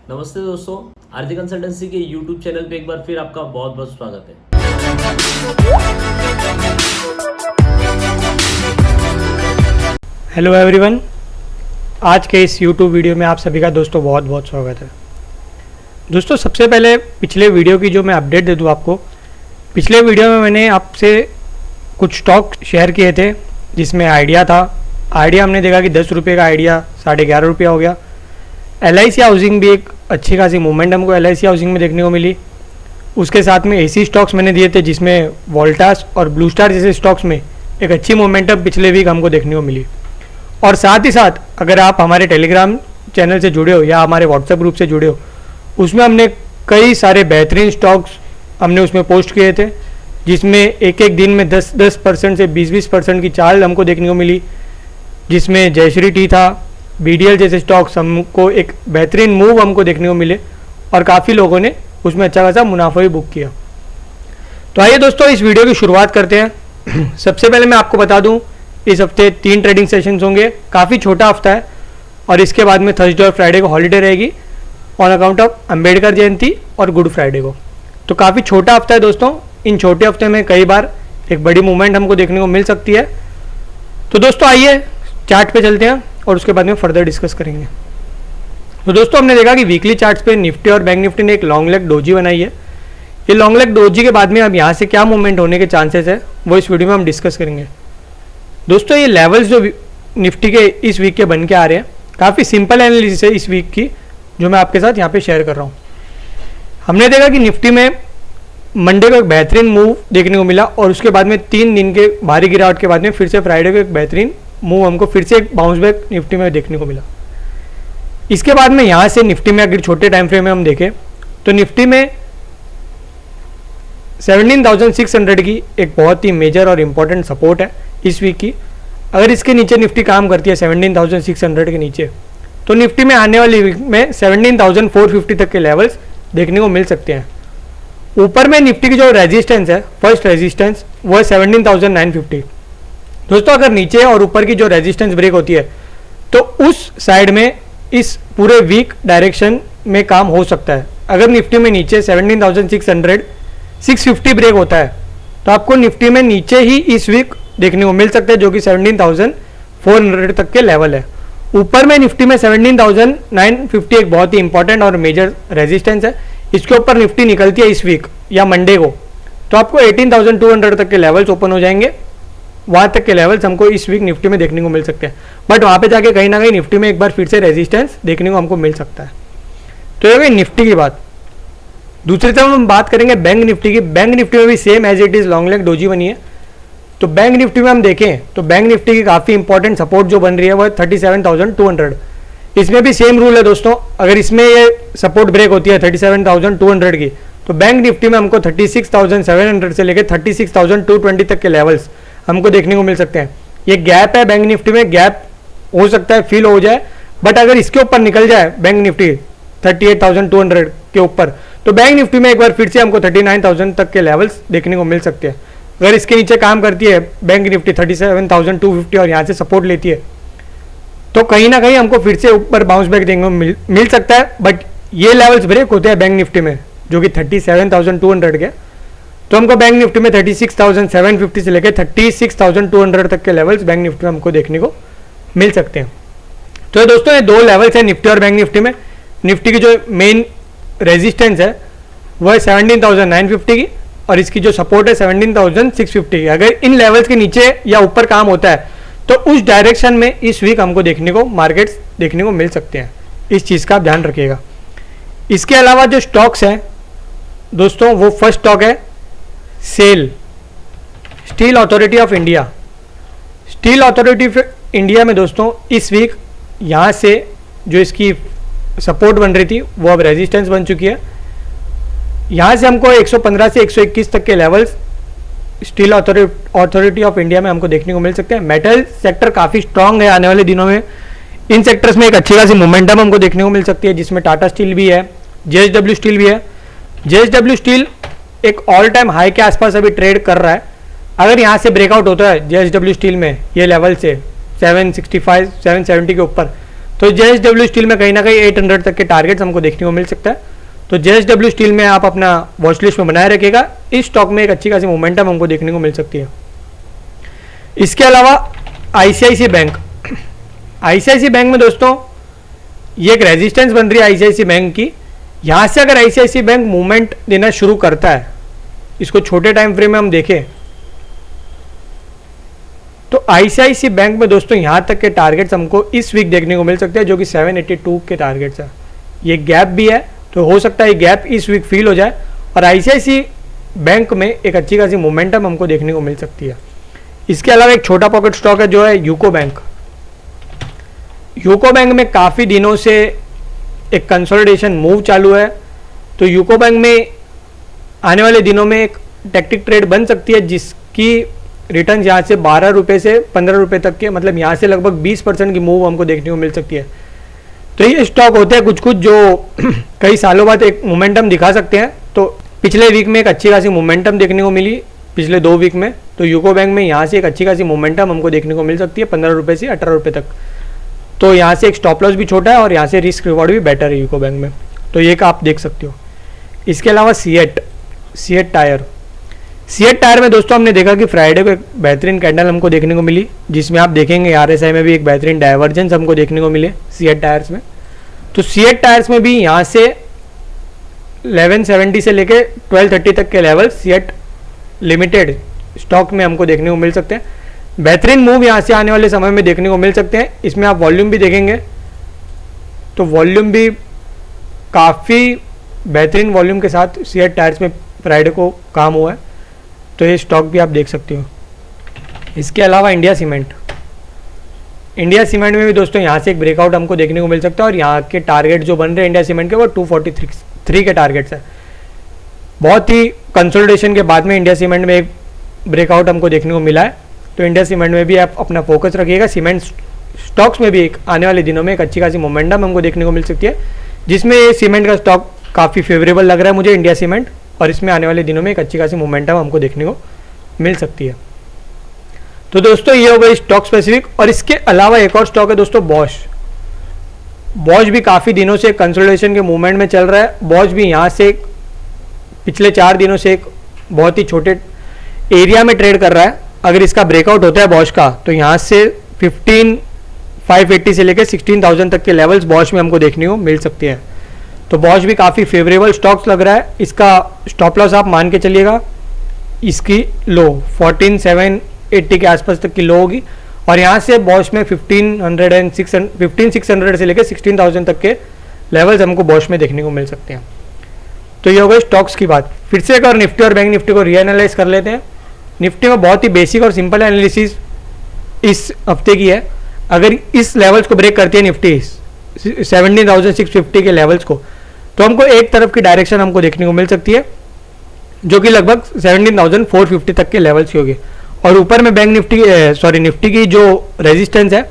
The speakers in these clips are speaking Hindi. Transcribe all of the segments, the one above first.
नमस्ते दोस्तों, आरती कंसल्टेंसी के यूट्यूब चैनल पे एक बार फिर आपका बहुत बहुत स्वागत है। हेलो एवरीवन, आज के इस यूट्यूब वीडियो में आप सभी का दोस्तों बहुत बहुत स्वागत है। दोस्तों सबसे पहले पिछले वीडियो की जो मैं अपडेट दे दूं आपको। पिछले वीडियो में मैंने आपसे कुछ स्टॉक शेयर किए थे जिसमें आइडिया था। आइडिया हमने देखा कि 10 रुपये का आइडिया 11.5 रुपया हो गया। LIC हाउसिंग भी एक अच्छी खासी मूवमेंट हमको LIC हाउसिंग में देखने को मिली। उसके साथ में AC स्टॉक्स मैंने दिए थे जिसमें वोल्टास और ब्लू स्टार जैसे स्टॉक्स में एक अच्छी मोमेंटम पिछले वीक हमको देखने को मिली। और साथ ही साथ अगर आप हमारे टेलीग्राम चैनल से जुड़े हो या हमारे व्हाट्सएप ग्रुप से जुड़े हो, उसमें हमने कई सारे बेहतरीन स्टॉक्स हमने उसमें पोस्ट किए थे जिसमें एक एक दिन में 10% से 20% की चाल हमको देखने को मिली। जिसमें जयश्री टी था, BDL जैसे स्टॉक्स हमको एक बेहतरीन मूव हमको देखने को मिले और काफ़ी लोगों ने उसमें अच्छा खासा मुनाफा भी बुक किया। तो आइए दोस्तों इस वीडियो की शुरुआत करते हैं। सबसे पहले मैं आपको बता दूं, इस हफ्ते 3 ट्रेडिंग सेशंस होंगे। काफ़ी छोटा हफ्ता है और इसके बाद में थर्सडे और फ्राइडे को हॉलीडे रहेगी on account of Ambedkar Jayanti और गुड फ्राइडे को। तो काफ़ी छोटा हफ्ता है दोस्तों। इन छोटे हफ्ते में कई बार एक बड़ी मूवमेंट हमको देखने को मिल सकती है। तो दोस्तों आइए चार्ट पे चलते हैं और उसके बाद में फर्दर डिस्कस करेंगे। तो दोस्तों हमने देखा कि वीकली चार्ट्स पे निफ्टी और बैंक निफ्टी ने एक लॉन्ग लेग डोजी बनाई है। ये लॉन्ग लेग डोजी के बाद में अब यहाँ से क्या मूवमेंट होने के चांसेस है वो इस वीडियो में हम डिस्कस करेंगे। दोस्तों ये लेवल्स जो निफ्टी के इस वीक के बन के आ रहे हैं, काफ़ी सिंपल एनालिसिस है इस वीक की जो मैं आपके साथ यहाँ पे शेयर कर रहा हूँ। हमने देखा कि निफ्टी में मंडे को एक बेहतरीन मूव देखने को मिला और उसके बाद में 3 दिन के भारी गिरावट के बाद में फिर से फ्राइडे को एक बेहतरीन मूव हमको फिर से एक बाउंस बैक निफ्टी में देखने को मिला। इसके बाद में यहाँ से निफ्टी में अगर छोटे टाइम फ्रेम में हम देखें तो निफ्टी में 17,600 की एक बहुत ही मेजर और इम्पोर्टेंट सपोर्ट है इस वीक की। अगर इसके नीचे निफ्टी काम करती है 17,600 के नीचे, तो निफ्टी में आने वाली वीक में 17,450 तक के लेवल्स देखने को मिल सकते हैं। ऊपर में निफ्टी की जो रेजिस्टेंस है, फर्स्ट रेजिस्टेंस, वो है 17,950। दोस्तों अगर नीचे और ऊपर की जो रेजिस्टेंस ब्रेक होती है तो उस साइड में इस पूरे वीक डायरेक्शन में काम हो सकता है। अगर निफ्टी में नीचे 17,600 650 ब्रेक होता है तो आपको निफ्टी में नीचे ही इस वीक देखने को मिल सकता है जो कि 17,400 तक के लेवल है। ऊपर में निफ्टी में 17,950 एक बहुत ही इंपॉर्टेंट और मेजर रेजिस्टेंस है। इसके ऊपर निफ्टी निकलती है इस वीक या मंडे को तो आपको 18,200 तक के लेवल्स ओपन हो जाएंगे। वहाँ तक के लेवल्स हमको इस वीक निफ्टी में देखने को मिल सकते हैं, बट वहाँ पे जाके कहीं ना कहीं निफ्टी में एक बार फिर से रेजिस्टेंस देखने को हमको मिल सकता है। तो ये गई निफ्टी की बात। दूसरी तरफ हम बात करेंगे बैंक निफ्टी की। बैंक निफ्टी में भी same as it is long leg doji बनी है। तो बैंक निफ्टी में हम देखें तो बैंक निफ्टी की काफ़ी इंपॉर्टेंट सपोर्ट जो बन रही है वो 37,200। इसमें भी सेम रूल है दोस्तों। अगर इसमें ये सपोर्ट ब्रेक होती है 37,200 की, तो बैंक निफ्टी में हमको 36,700 से लेकर 36,220 तक के लेवल्स हमको देखने को मिल सकते हैं। ये गैप है बैंक निफ्टी में, गैप हो सकता है फील हो जाए, बट अगर इसके ऊपर निकल जाए बैंक निफ्टी 38,200 के ऊपर, तो बैंक निफ्टी में एक बार फिर से हमको 39,000 तक के लेवल्स देखने को मिल सकते हैं। अगर इसके नीचे काम करती है बैंक निफ्टी 37,250 और यहाँ से सपोर्ट लेती है तो कहीं ना कहीं हमको फिर से ऊपर बाउंस बैक देखने को मिल सकता है। बट ये लेवल्स ब्रेक होते हैं बैंक निफ्टी में जो कि 37,200 के, तो हमको बैंक निफ्टी में 36,750 से लेकर 36,200 तक के लेवल्स बैंक निफ्टी में हमको देखने को मिल सकते हैं। तो दोस्तों ये 2 लेवल्स हैं निफ्टी और बैंक निफ्टी में। निफ्टी की जो मेन रेजिस्टेंस है वो है 17,950 की और इसकी जो सपोर्ट है 17,650 की। अगर इन लेवल्स के नीचे या ऊपर काम होता है तो उस डायरेक्शन में इस वीक हमको देखने को मार्केट्स देखने को मिल सकते हैं। इस चीज़ का आप ध्यान रखिएगा। इसके अलावा जो स्टॉक्स हैं दोस्तों, वो फर्स्ट स्टॉक है SAIL, steel authority of India. Steel authority of India में दोस्तों इस वीक यहाँ से जो इसकी सपोर्ट बन रही थी वो अब रेजिस्टेंस बन चुकी है। यहाँ से हमको 115 से 121 तक के levels steel authority of India में हमको देखने को मिल सकते हैं। मेटल सेक्टर काफ़ी स्ट्रांग है आने वाले दिनों में। इन सेक्टर्स में एक अच्छी खासी मोमेंटम हमको देखने को मिल सकती है जिसमें टाटा स्टील भी है, JSW स्टील भी है। JSW स्टील एक ऑल टाइम हाई के आसपास अभी ट्रेड कर रहा है। अगर यहाँ से ब्रेकआउट होता है JSW स्टील में ये लेवल से 765 770 के ऊपर, तो JSW स्टील में कहीं ना कहीं 800 तक के टारगेट्स हमको देखने को मिल सकता है। तो JSW स्टील में आप अपना वॉच लिस्ट में बनाए रखिएगा। इस स्टॉक में एक अच्छी खासी मोमेंटम हमको देखने को मिल सकती है। इसके अलावा ICICI बैंक, ICICI बैंक में दोस्तों ये एक रेजिस्टेंस बन रही है ICICI बैंक की। यहाँ से अगर ICICI बैंक मूवमेंट देना शुरू करता है, इसको छोटे टाइम फ्रेम में हम देखें तो ICICI बैंक में दोस्तों यहाँ तक के टारगेट्स हमको इस वीक देखने को मिल सकते हैं, जो कि 782 के टारगेट्स है। ये गैप भी है, तो हो सकता है ये गैप इस वीक फील हो जाए और ICICI बैंक में एक अच्छी खासी मोमेंटम हमको देखने को मिल सकती है। इसके अलावा एक छोटा पॉकेट स्टॉक है जो है यूको बैंक। यूको बैंक में काफ़ी दिनों से एक कंसोलिडेशन मूव चालू है, तो यूको बैंक में आने वाले दिनों में एक टैक्टिक ट्रेड बन सकती है, जिसकी रिटर्न यहाँ से 12 रुपये से 15 रुपये तक के, मतलब यहाँ से लगभग 20% की मूव हमको देखने को मिल सकती है। तो ये स्टॉक होते हैं कुछ कुछ जो कई सालों बाद एक मोमेंटम दिखा सकते हैं। तो पिछले वीक में एक अच्छी खासी मोमेंटम देखने को मिली, पिछले 2 वीक में। तो यूको बैंक में यहाँ से एक अच्छी खासी मोमेंटम हमको देखने को मिल सकती है 15 रुपये से 18 रुपये तक। तो यहाँ से एक स्टॉप लॉस भी छोटा है और यहाँ से रिस्क रिवॉर्ड भी बेटर है यूको बैंक में, तो ये आप देख सकते हो। इसके अलावा सीएट टायर में दोस्तों हमने देखा कि फ्राइडे को एक बेहतरीन कैंडल हमको देखने को मिली, जिसमें आप देखेंगे RSI में भी एक बेहतरीन डाइवर्जेंस हमको देखने को मिले सीएट टायर्स में। तो सीएट टायर्स में भी यहाँ से 1170 से लेके 1230 तक के लेवल सीएट लिमिटेड स्टॉक में हमको देखने को मिल सकते हैं। बेहतरीन मूव यहाँ से आने वाले समय में देखने को मिल सकते हैं। इसमें आप वॉल्यूम भी देखेंगे तो वॉल्यूम भी काफ़ी बेहतरीन वॉल्यूम के साथ सीएट टायर्स में फ्राइडे को काम हुआ है, तो ये स्टॉक भी आप देख सकते हो। इसके अलावा इंडिया सीमेंट में भी दोस्तों यहाँ से एक ब्रेकआउट हमको देखने को मिल सकता है और यहाँ के टारगेट जो बन रहे हैं इंडिया सीमेंट के वो 243 के टारगेट्स है। बहुत ही कंसोलिडेशन के बाद में इंडिया सीमेंट में एक ब्रेकआउट हमको देखने को मिला है, तो इंडिया सीमेंट में भी आप अपना फोकस रखिएगा। सीमेंट स्टॉक्स में भी एक आने वाले दिनों में एक अच्छी खासी मोमेंटम हमको देखने को मिल सकती है, जिसमें ये सीमेंट का स्टॉक काफ़ी फेवरेबल लग रहा है मुझे, इंडिया सीमेंट, और इसमें आने वाले दिनों में एक अच्छी खासी मोमेंटम हमको देखने को मिल सकती है। तो दोस्तों ये हो गई स्टॉक स्पेसिफिक। और इसके अलावा एक और स्टॉक है दोस्तों बॉश भी काफ़ी दिनों से कंसोलिडेशन के मूवमेंट में चल रहा है। बॉश भी यहाँ से पिछले 4 दिनों से एक बहुत ही छोटे एरिया में ट्रेड कर रहा है। अगर इसका ब्रेकआउट होता है बॉश का, तो यहाँ से 15,580 से लेकर 16,000 तक के लेवल्स बॉश में हमको देखने को मिल सकते हैं। तो बॉश भी काफ़ी फेवरेबल स्टॉक्स लग रहा है। इसका स्टॉप लॉस आप मान के चलिएगा, इसकी लो 14,780 के आसपास तक की लो होगी और यहाँ से बॉश में 15,600 से लेकर 16,000 तक के लेवल्स हमको बॉश में देखने को मिल सकते हैं। तो ये हो गई स्टॉक्स की बात। फिर से एक और निफ्टी और बैंक निफ्टी को रीएनालाइज कर लेते हैं। निफ्टी में बहुत ही बेसिक और सिंपल एनालिसिस इस हफ्ते की है। अगर इस लेवल्स को ब्रेक करती है निफ्टी 17,650 के लेवल्स को, तो हमको एक तरफ की डायरेक्शन हमको देखने को मिल सकती है, जो कि लगभग 17,450 तक के लेवल्स की होगी। और ऊपर में बैंक निफ्टी की जो रेजिस्टेंस है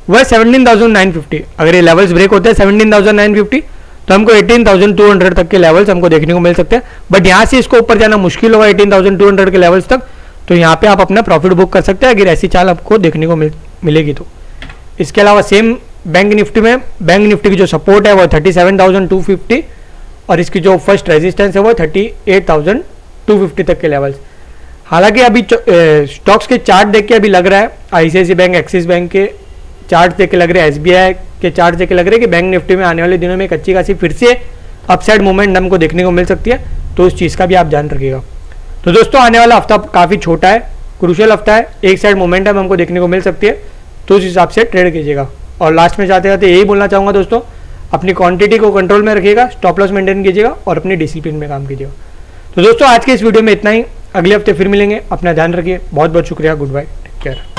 वह 17,950। अगर ये लेवल्स ब्रेक होते हैं 17,950, तो हमको 18,200 तक के लेवल्स हमको देखने को मिल सकते हैं। बट यहाँ से इसको ऊपर जाना मुश्किल होगा 18,200 के लेवल्स तक, तो यहाँ पे आप अपना प्रॉफिट बुक कर सकते हैं अगर ऐसी चाल आपको देखने को मिलेगी तो। इसके अलावा सेम बैंक निफ्टी की जो सपोर्ट है वो 37,250 और इसकी जो फर्स्ट रेजिस्टेंस है वो 38,250 तक के लेवल्स। हालांकि अभी स्टॉक्स के चार्ट देख के अभी लग रहा है, ICICI बैंक, एक्सिस बैंक के चार्ट देख के लग रहे हैं, SBI के चार्ट देख के लग रहे हैं कि बैंक निफ्टी में आने वाले दिनों में एक अच्छी खासी फिर से अपसाइड मूवमेंट हमको देखने को मिल सकती है, तो उस चीज़ का भी आप ध्यान रखिएगा। तो दोस्तों आने वाला हफ्ता काफ़ी छोटा है, क्रूशियल हफ्ता है, एक साइड मोमेंटम हमको देखने को मिल सकती है, तो उस हिसाब से ट्रेड कीजिएगा। और लास्ट में जाते जाते यही बोलना चाहूँगा दोस्तों, अपनी क्वांटिटी को कंट्रोल में रखिएगा, स्टॉप लॉस मेंटेन कीजिएगा और अपनी डिसिप्लिन में काम कीजिएगा। तो दोस्तों आज के इस वीडियो में इतना ही, अगले हफ्ते फिर मिलेंगे, अपना ध्यान रखिए, बहुत बहुत शुक्रिया, गुड बाय, टेक केयर।